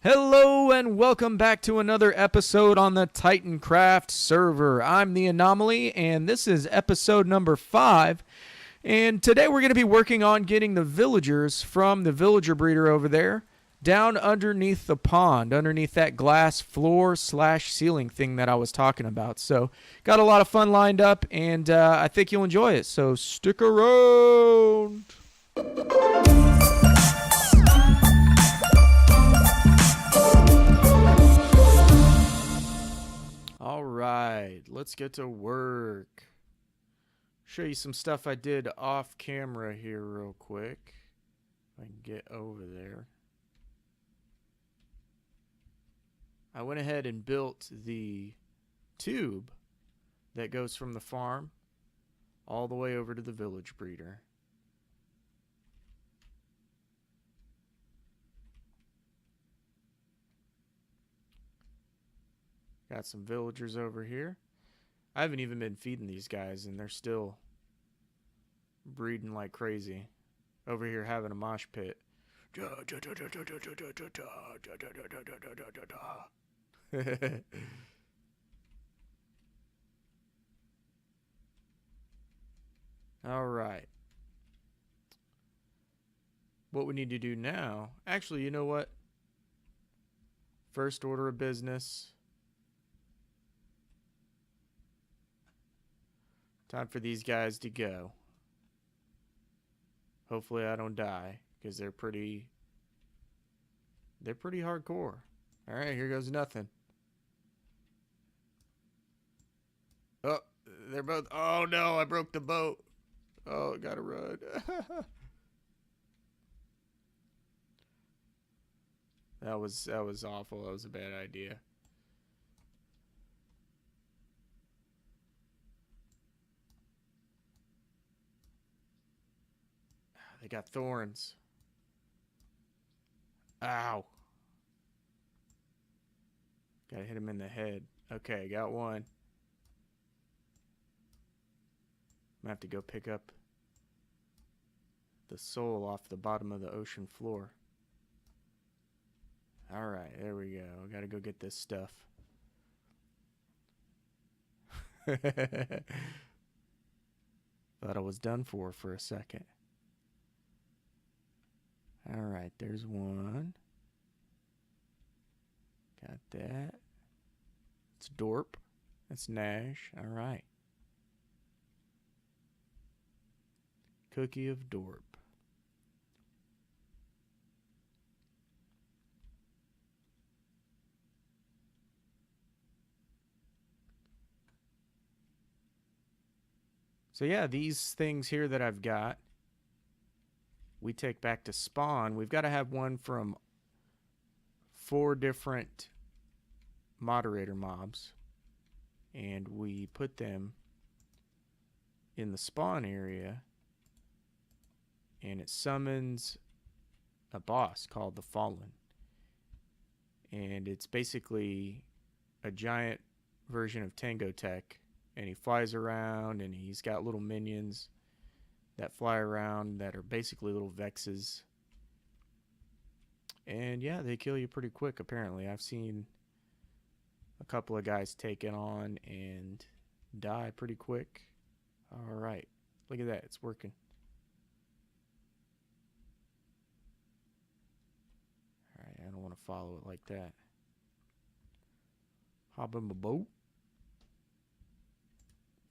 Hello and welcome back to another episode on the TITANCraft server. I'm the Anomaly and this is episode number 5. And today we're going to be working on getting the villagers from the villager breeder over there down underneath the pond, underneath that glass floor / ceiling thing that I was talking about. So got a lot of fun lined up and I think you'll enjoy it. So stick around. Alright, let's get to work. Show you some stuff I did off camera here real quick. If I can get over there. I went ahead and built the tube that goes from the farm all the way over to the village breeder. Got some villagers over here. I haven't even been feeding these guys and they're still breeding like crazy. Over here having a mosh pit. Alright. What we need to do now, actually, you know what? First order of business. Time for these guys to go. Hopefully I don't die, because they're pretty hardcore. Alright, here goes nothing. Oh, they're both, oh no, I broke the boat. Oh, gotta run. That was awful. That was a bad idea. They got thorns. Ow. Gotta hit him in the head. Okay, got one. I'm gonna have to go pick up the soul off the bottom of the ocean floor. Alright, there we go. Gotta go get this stuff. Thought I was done for a second. Alright, there's one. Got that. It's Dorp. That's Nash. Alright. Cookie of Dorp. So yeah, these things here that I've got, we take back to spawn. We've got to have one from 4 different moderator mobs. And we put them in the spawn area. And it summons a boss called the Fallen. And it's basically a giant version of Tango Tech. And he flies around and he's got little minions that fly around that are basically little Vexes. And yeah, they kill you pretty quick apparently. I've seen a couple of guys take it on and die pretty quick. Alright, look at that, it's working. Alright, I don't want to follow it like that. Hop in my boat.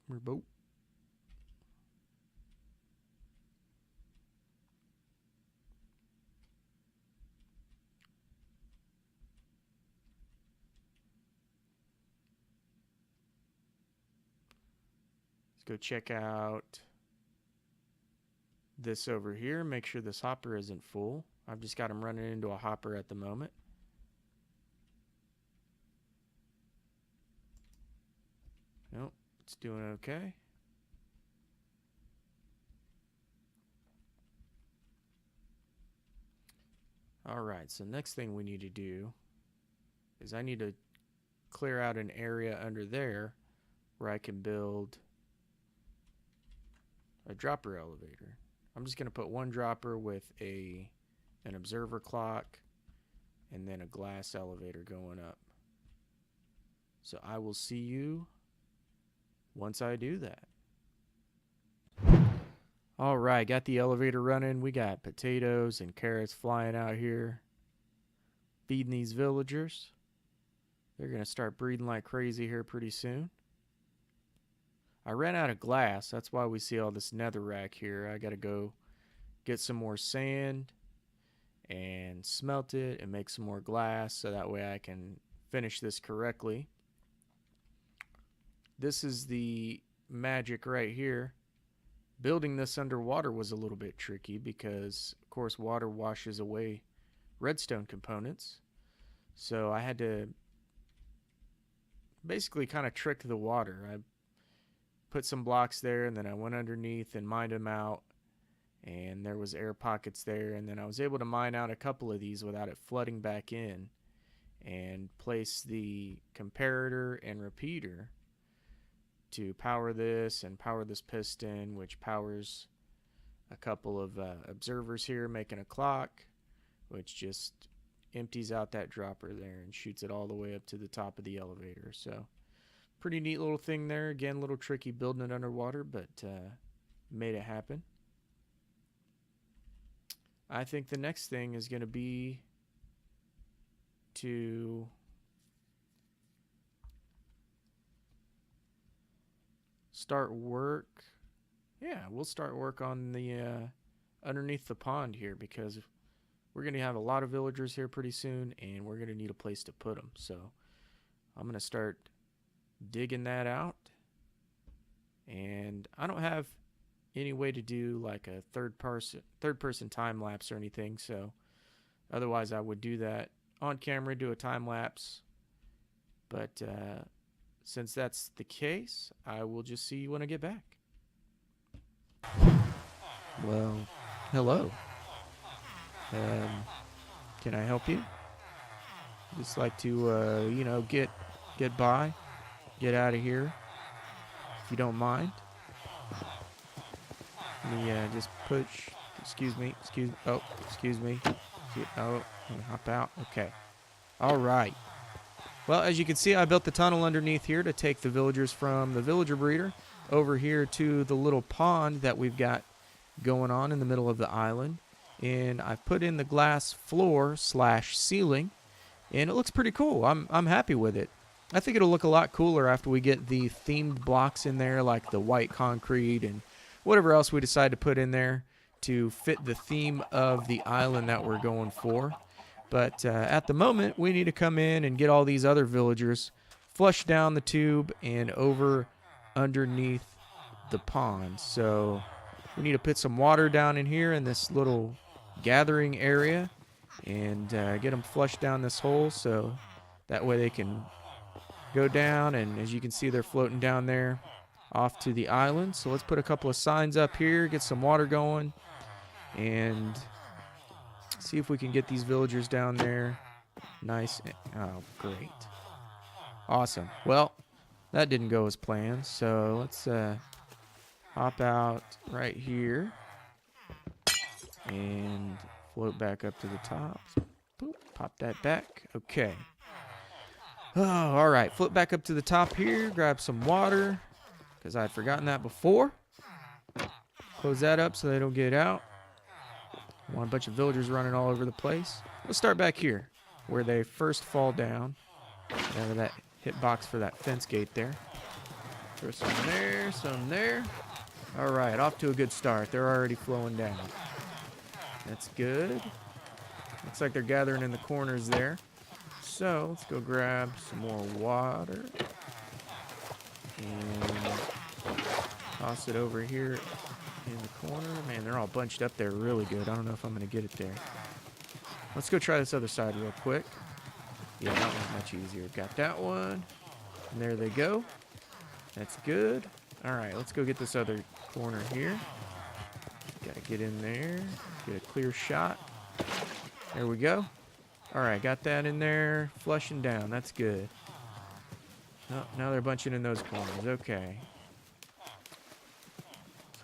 My boat. Go check out this over here. Make sure this hopper isn't full. I've just got him running into a hopper at the moment. Nope, it's doing okay. Alright, so next thing we need to do is I need to clear out an area under there where I can build a dropper elevator. I'm just going to put one dropper with an observer clock and then a glass elevator going up. So I will see you once I do that. All right, got the elevator running. We got potatoes and carrots flying out here, feeding these villagers. They're going to start breeding like crazy here pretty soon. I ran out of glass. That's why we see all this netherrack here. I got to go get some more sand and smelt it and make some more glass so that way I can finish this correctly. This is the magic right here. Building this underwater was a little bit tricky because, of course, water washes away redstone components. So I had to basically kind of trick the water. I put some blocks there, and then I went underneath and mined them out, and there was air pockets there, and then I was able to mine out a couple of these without it flooding back in, and place the comparator and repeater to power this and power this piston, which powers a couple of observers here making a clock, which just empties out that dropper there and shoots it all the way up to the top of the elevator. So pretty neat little thing there. Again, a little tricky building it underwater, but made it happen. I think the next thing is going to be to start work. Yeah, we'll start work on the underneath the pond here, because we're going to have a lot of villagers here pretty soon, and we're going to need a place to put them. So I'm going to start digging that out. And I don't have any way to do like a third person time lapse or anything, so otherwise I would do that on camera, do a time lapse. But since that's the case, I will just see you when I get back. Well, hello. Can I help you? Just like to, you know, get by, get out of here, if you don't mind. Let me just push. Excuse me. Oh, excuse me. Oh, let me hop out. Okay. All right. Well, as you can see, I built the tunnel underneath here to take the villagers from the villager breeder over here to the little pond that we've got going on in the middle of the island. And I've put in the glass floor / ceiling, and it looks pretty cool. I'm happy with it. I think it'll look a lot cooler after we get the themed blocks in there, like the white concrete and whatever else we decide to put in there to fit the theme of the island that we're going for. But at the moment, we need to come in and get all these other villagers flushed down the tube and over underneath the pond. So we need to put some water down in here in this little gathering area and get them flushed down this hole so that way they can go down. And as you can see, they're floating down there off to the island. So let's put a couple of signs up here, get some water going, and see if we can get these villagers down there. Nice. Oh, great. Awesome. Well, that didn't go as planned, so let's hop out right here and float back up to the top. Boop, pop that back. Okay. Oh, all right. Float back up to the top here, grab some water, because I had forgotten that before. Close that up so they don't get out. I want a bunch of villagers running all over the place. Let's start back here, where they first fall down. Out of that hitbox for that fence gate there. Throw some there, some there. All right, off to a good start. They're already flowing down. That's good. Looks like they're gathering in the corners there. So let's go grab some more water and toss it over here in the corner. Man, they're all bunched up there really good. I don't know if I'm going to get it there. Let's go try this other side real quick. Yeah, that one's much easier. Got that one. And there they go. That's good. All right, let's go get this other corner here. Got to get in there. Get a clear shot. There we go. All right, got that in there. Flushing down. That's good. Oh, now they're bunching in those corners. Okay.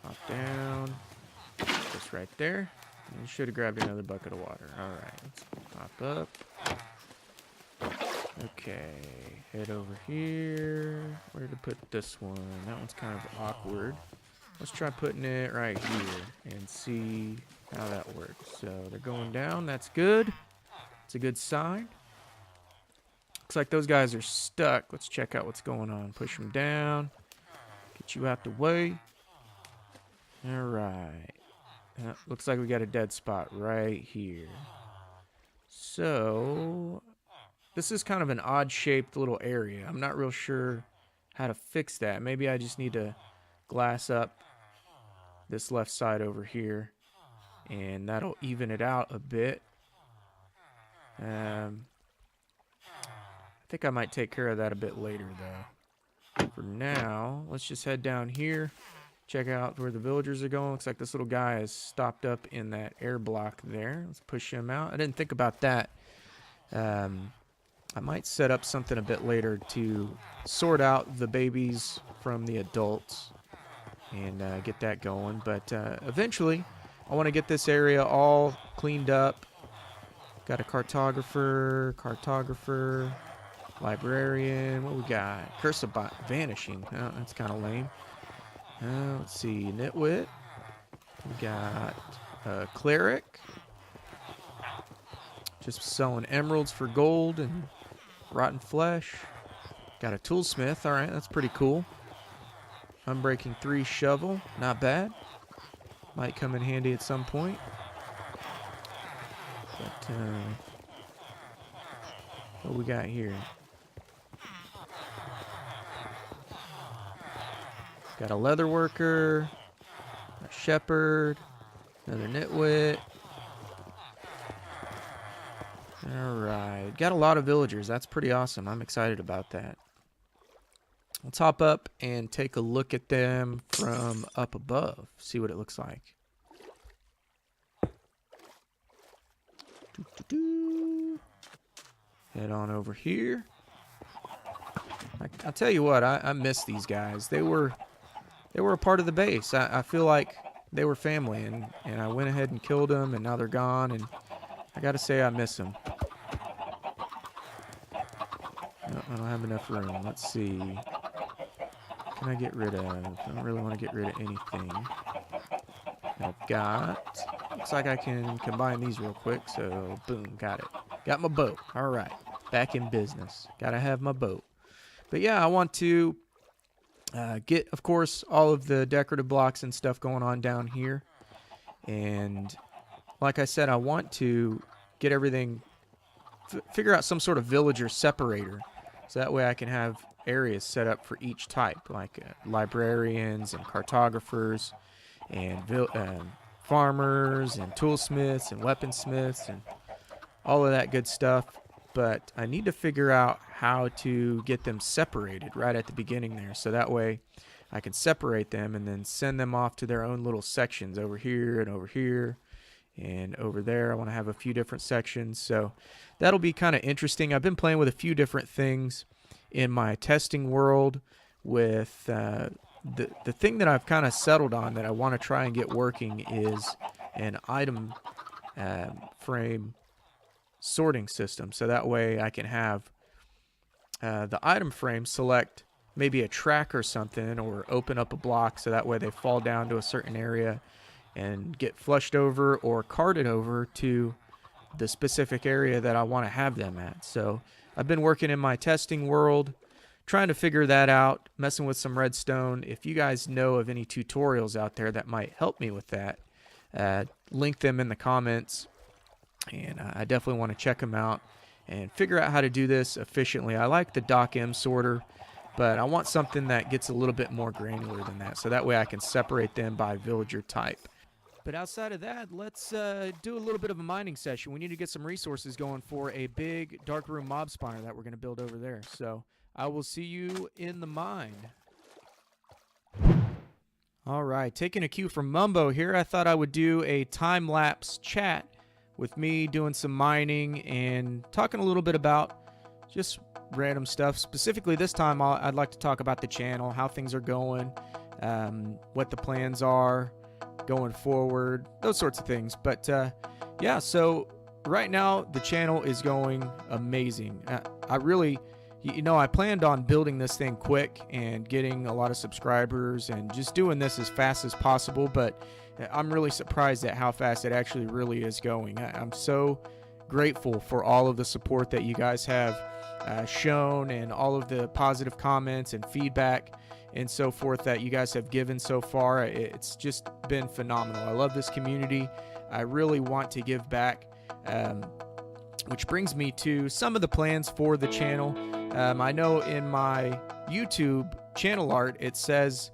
Hop down. Just right there. And should have grabbed another bucket of water. All right, let's hop up. Okay, head over here. Where to put this one? That one's kind of awkward. Let's try putting it right here and see how that works. So they're going down. That's good. It's a good sign. Looks like those guys are stuck. Let's check out what's going on. Push them down. Get you out the way. All right. Looks like we got a dead spot right here. So this is kind of an odd-shaped little area. I'm not real sure how to fix that. Maybe I just need to glass up this left side over here, and that'll even it out a bit. I think I might take care of that a bit later, though. For now, let's just head down here, check out where the villagers are going. Looks like this little guy is stopped up in that air block there. Let's push him out. I didn't think about that. I might set up something a bit later to sort out the babies from the adults and get that going. But eventually, I want to get this area all cleaned up. Got a cartographer, librarian. What we got? Curse of vanishing. Oh, that's kind of lame. Let's see. Nitwit. We got a cleric. Just selling emeralds for gold and rotten flesh. Got a toolsmith. All right, that's pretty cool. Unbreaking 3 shovel. Not bad. Might come in handy at some point. But, what we got here? Got a leather worker, a shepherd, another nitwit. Alright, got a lot of villagers. That's pretty awesome. I'm excited about that. Let's hop up and take a look at them from up above. See what it looks like. Head on over here. I'll tell you what, I miss these guys. They were a part of the base. I feel like they were family, and I went ahead and killed them, and now they're gone, and I gotta say I miss them. No, I don't have enough room. Let's see. What can I get rid of? I don't really want to get rid of anything. I've got... Looks like I can combine these real quick, so boom, got it. Got my boat. All right, back in business. Gotta have my boat. But yeah, I want to get, of course, all of the decorative blocks and stuff going on down here. And like I said, I want to get everything, figure out some sort of villager separator. So that way I can have areas set up for each type, like librarians and cartographers and farmers and toolsmiths and weaponsmiths and all of that good stuff. But I need to figure out how to get them separated right at the beginning there. So that way I can separate them and then send them off to their own little sections over here and over here and over there. I want to have a few different sections. So that'll be kind of interesting. I've been playing with a few different things in my testing world with the thing that I've kind of settled on that I want to try and get working is an item frame sorting system. So that way I can have the item frame select maybe a track or something, or open up a block so that way they fall down to a certain area and get flushed over or carted over to the specific area that I want to have them at. So I've been working in my testing world, trying to figure that out, messing with some redstone. If you guys know of any tutorials out there that might help me with that, link them in the comments, and I definitely want to check them out and figure out how to do this efficiently. I like the DocM sorter, but I want something that gets a little bit more granular than that, so that way I can separate them by villager type. But outside of that, let's do a little bit of a mining session. We need to get some resources going for a big dark room mob spawner that we're going to build over there. So I will see you in the mine. All right, taking a cue from Mumbo here, I thought I would do a time-lapse chat with me doing some mining and talking a little bit about just random stuff. Specifically this time, I'd like to talk about the channel, how things are going, what the plans are going forward, those sorts of things. But yeah, so right now the channel is going amazing. I really, I planned on building this thing quick and getting a lot of subscribers and just doing this as fast as possible, but I'm really surprised at how fast it actually really is going. I'm so grateful for all of the support that you guys have shown, and all of the positive comments and feedback and so forth that you guys have given so far. It's just been phenomenal. I love this community. I really want to give back, which brings me to some of the plans for the channel. I know in my YouTube channel art it says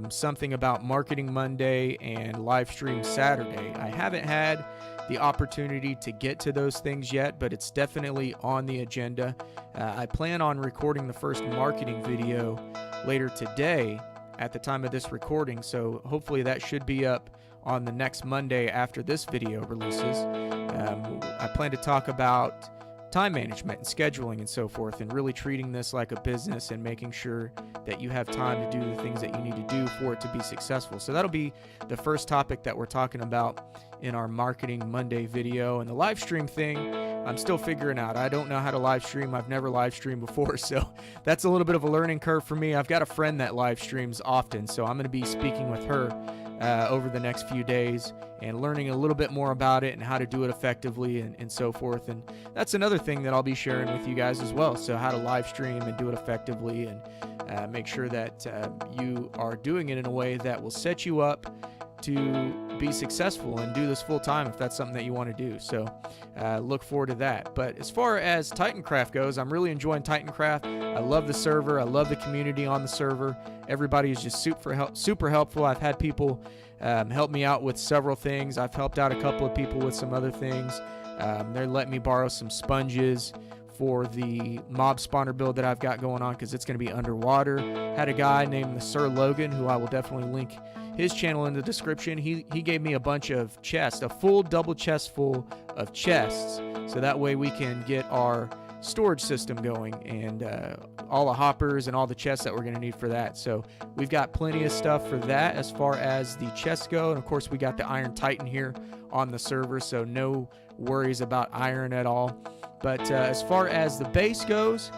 something about Marketing Monday and live stream Saturday. I haven't had the opportunity to get to those things yet, but it's definitely on the agenda. I plan on recording the first marketing video later today at the time of this recording, so hopefully that should be up on the next Monday after this video releases. I plan to talk about time management and scheduling and so forth, and really treating this like a business and making sure that you have time to do the things that you need to do for it to be successful. So that'll be the first topic that we're talking about in our Marketing Monday video. And the live stream thing, I'm still figuring out. I don't know how to live stream. I've never live streamed before, so that's a little bit of a learning curve for me. I've got a friend that live streams often, so I'm going to be speaking with her over the next few days and learning a little bit more about it and how to do it effectively and so forth. And that's another thing that I'll be sharing with you guys as well. So how to live stream and do it effectively, and make sure that you are doing it in a way that will set you up to be successful and do this full time if that's something that you want to do. So look forward to that. But as far as TITANCraft goes, I'm really enjoying TITANCraft. I love the server. I love the community on the server. Everybody is just super helpful. I've had people help me out with several things. I've helped out a couple of people with some other things. They're letting me borrow some sponges for the mob spawner build that I've got going on, because it's going to be underwater. Had a guy named the Sir Logan, who I will definitely link his channel in the description. He gave me a bunch of chests, a full double chest full of chests, so that way we can get our storage system going, and all the hoppers and all the chests that we're going to need for that. So we've got plenty of stuff for that as far as the chests go. And of course we got the Iron Titan here on the server, so no worries about iron at all. But as far as the base goes,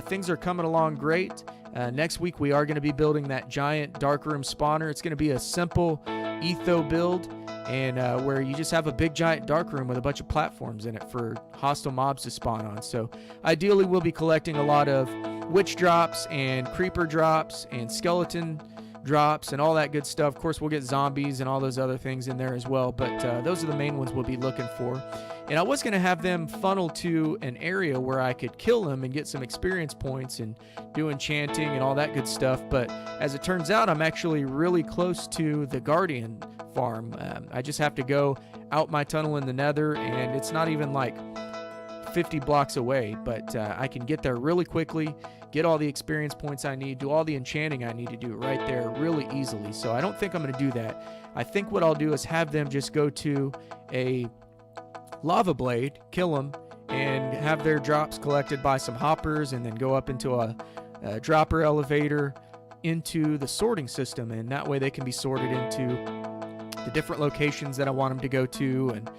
things are coming along great. Next week we are going to be building that giant darkroom spawner. It's going to be a simple etho build, and where you just have a big giant darkroom with a bunch of platforms in it for hostile mobs to spawn on. So ideally we'll be collecting a lot of witch drops and creeper drops and skeleton drops and all that good stuff. Of course we'll get zombies and all those other things in there as well, but those are the main ones we'll be looking for. And I was going to have them funnel to an area where I could kill them and get some experience points and do enchanting and all that good stuff, but as it turns out I'm actually really close to the Guardian farm. I just have to go out my tunnel in the nether, and it's not even like 50 blocks away, but I can get there really quickly, get all the experience points I need, do all the enchanting I need to do right there really easily. So I don't think I'm going to do that. I think what I'll do is have them just go to a lava blade, kill them, and have their drops collected by some hoppers, and then go up into a dropper elevator into the sorting system, and that way they can be sorted into the different locations that I want them to go to, and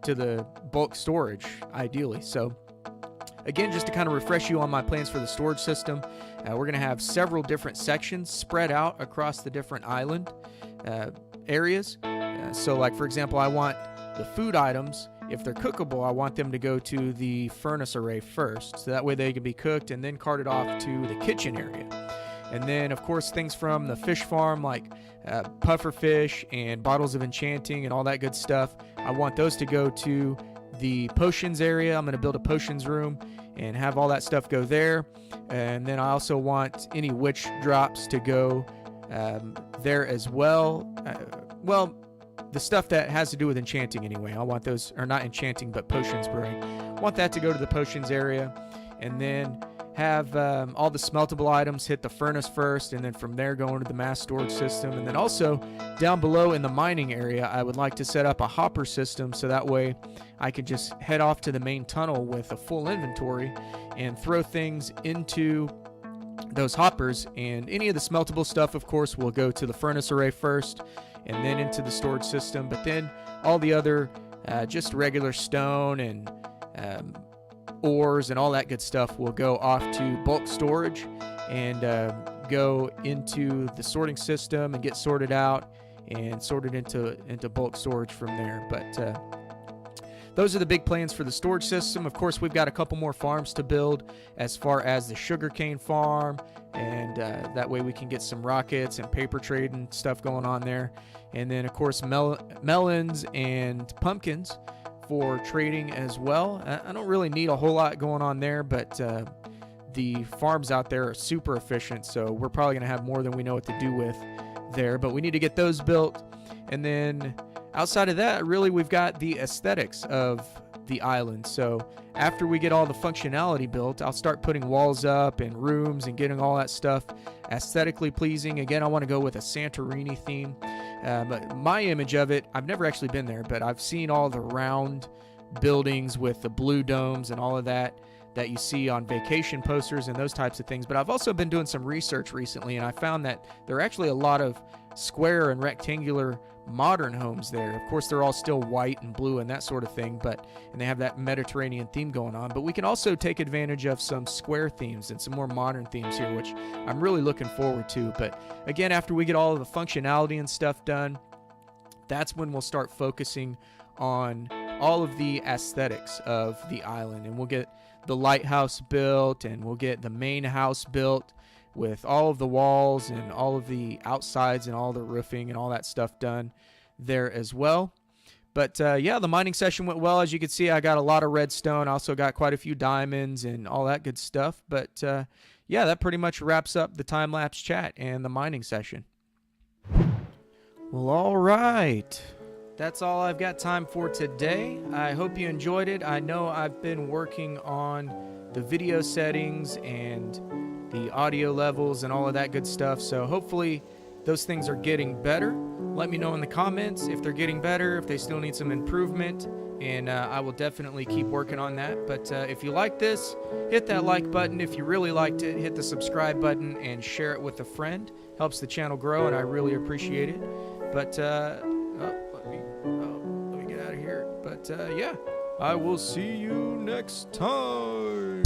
to the bulk storage ideally. So again, just to kind of refresh you on my plans for the storage system, we're going to have several different sections spread out across the different island areas. So like for example, I want the food items, if they're cookable, I want them to go to the furnace array first, so that way they can be cooked and then carted off to the kitchen area. And then of course things from the fish farm like puffer fish and bottles of enchanting and all that good stuff, I want those to go to the potions area. I'm going to build a potions room and have all that stuff go there. And then I also want any witch drops to go there as well. Well, the stuff that has to do with enchanting anyway, I want those, or not enchanting, but potions brewing. I want that to go to the potions area, and then have all the smeltable items hit the furnace first, and then from there go into the mass storage system. And then also down below in the mining area, I would like to set up a hopper system, so that way I can just head off to the main tunnel with a full inventory and throw things into those hoppers. And any of the smeltable stuff, of course, will go to the furnace array first and then into the storage system. But then all the other just regular stone and ores and all that good stuff will go off to bulk storage and go into the sorting system and get sorted out and sorted into bulk storage from there. But those are the big plans for the storage system. Of course, we've got a couple more farms to build as far as the sugarcane farm, and that way we can get some rockets and paper trade and stuff going on there. And then, of course, melons and pumpkins for trading as well. I don't really need a whole lot going on there, but the farms out there are super efficient, so we're probably going to have more than we know what to do with there. But we need to get those built. And then outside of that, really, we've got the aesthetics of the island. So after we get all the functionality built, I'll start putting walls up and rooms and getting all that stuff aesthetically pleasing. Again, I want to go with a Santorini theme. But my image of it, I've never actually been there, but I've seen all the round buildings with the blue domes and all of that you see on vacation posters and those types of things. But I've also been doing some research recently, and I found that there are actually a lot of square and rectangular modern homes there. Of course, they're all still white and blue and that sort of thing, and they have that Mediterranean theme going on. But we can also take advantage of some square themes and some more modern themes here, which I'm really looking forward to. But again, after we get all of the functionality and stuff done, that's when we'll start focusing on all of the aesthetics of the island, and we'll get the lighthouse built, and we'll get the main house built with all of the walls and all of the outsides and all the roofing and all that stuff done there as well. But yeah, the mining session went well. As you can see, I got a lot of redstone. I also got quite a few diamonds and all that good stuff. But yeah, that pretty much wraps up the time-lapse chat and the mining session. Well, all right. That's all I've got time for today. I hope you enjoyed it. I know I've been working on the video settings and the audio levels and all of that good stuff, so hopefully those things are getting better. Let me know in the comments if they're getting better, if they still need some improvement, and I will definitely keep working on that. But if you like this, hit that like button. If you really liked it, hit the subscribe button and share it with a friend. Helps the channel grow, and I really appreciate it. But let me get out of here. But yeah, I will see you next time.